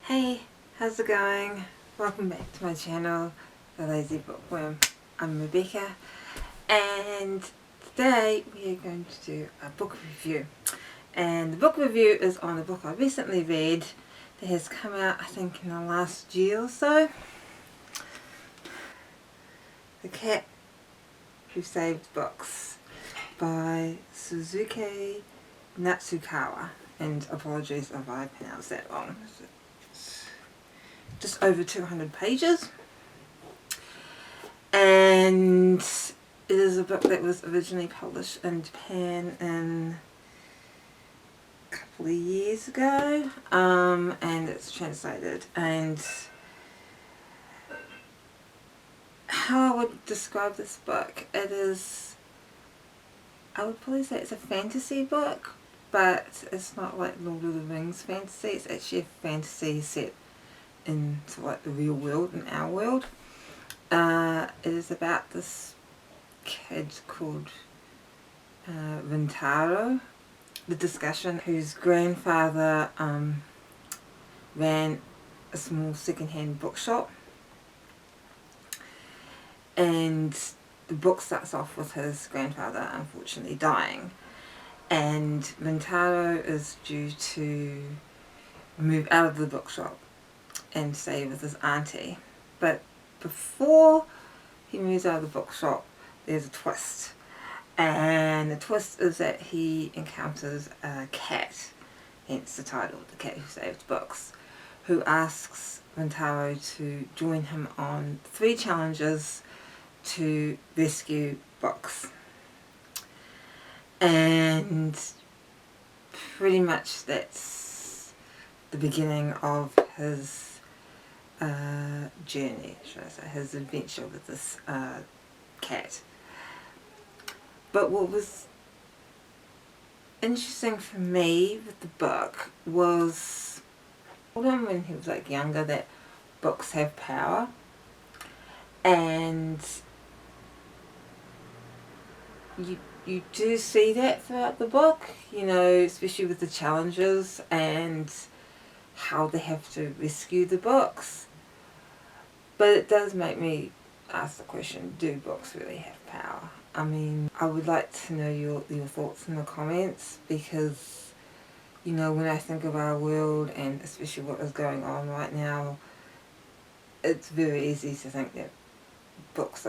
Hey, how's it going? Welcome back to my channel, The Lazy Bookworm. I'm Rebecca, and today we are going to do a book review. And the book review is on a book I recently read that has come out, I think, in the last year or so. The Cat Who Saved Books by Suzuki Natsukawa. And apologies if I pronounced that wrong. Just over 200 pages, and it is a book that was originally published in Japan in a couple of years ago, and it's translated. And how I would describe this book, I would probably say it's a fantasy book, but it's not like Lord of the Rings fantasy. It's actually a fantasy set into like the real world, in our world. It is about this kid called Rintaro, the discussion, whose grandfather ran a small second-hand bookshop, and the book starts off with his grandfather unfortunately dying, and Rintaro is due to move out of the bookshop and stay with his auntie. But before he moves out of the bookshop, there's a twist. And the twist is that he encounters a cat, hence the title, The Cat Who Saved Books, who asks Rintaro to join him on 3 challenges to rescue books. And pretty much that's the beginning of his journey, should I say, his adventure with this cat. But what was interesting for me with the book was, I told him when he was like younger that books have power, and you do see that throughout the book, you know, especially with the challenges and how they have to rescue the books. But it does make me ask the question, do books really have power? I mean, I would like to know your thoughts in the comments, because, you know, when I think of our world, and especially what is going on right now, it's very easy to think that books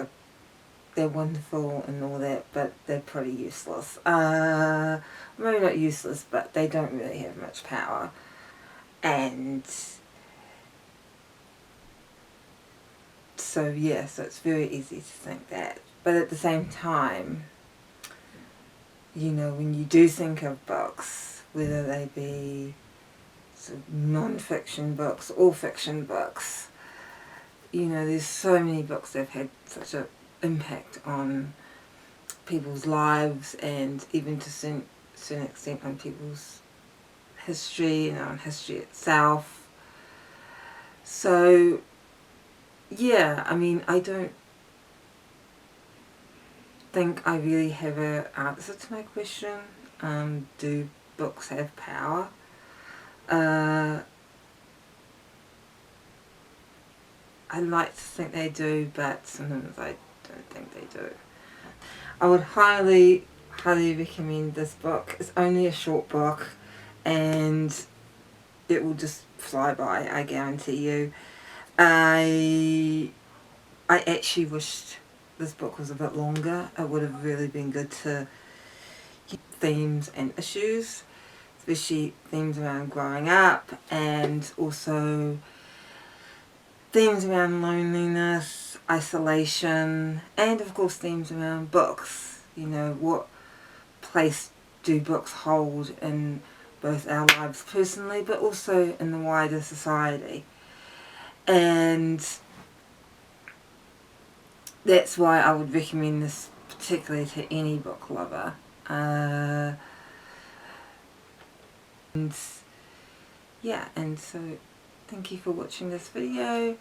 they're wonderful and all that, but they're pretty useless. Maybe not useless, but they don't really have much power. And so yeah, so it's very easy to think that. But at the same time, you know, when you do think of books, whether they be sort of non-fiction books or fiction books, you know, there's so many books that have had such an impact on people's lives, and even to a certain extent on people's history and on history itself. So yeah, I mean, I don't think I really have an answer to my question. Do books have power? I like to think they do, but sometimes I don't think they do. I would highly recommend this book. It's only a short book, and it will just fly by, I guarantee you. I actually wished this book was a bit longer. It would have really been good to keep themes and issues, especially themes around growing up, and also themes around loneliness, isolation, and of course themes around books. You know, what place do books hold in both our lives personally, but also in the wider society. And that's why I would recommend this particularly to any book lover. And yeah, and so thank you for watching this video.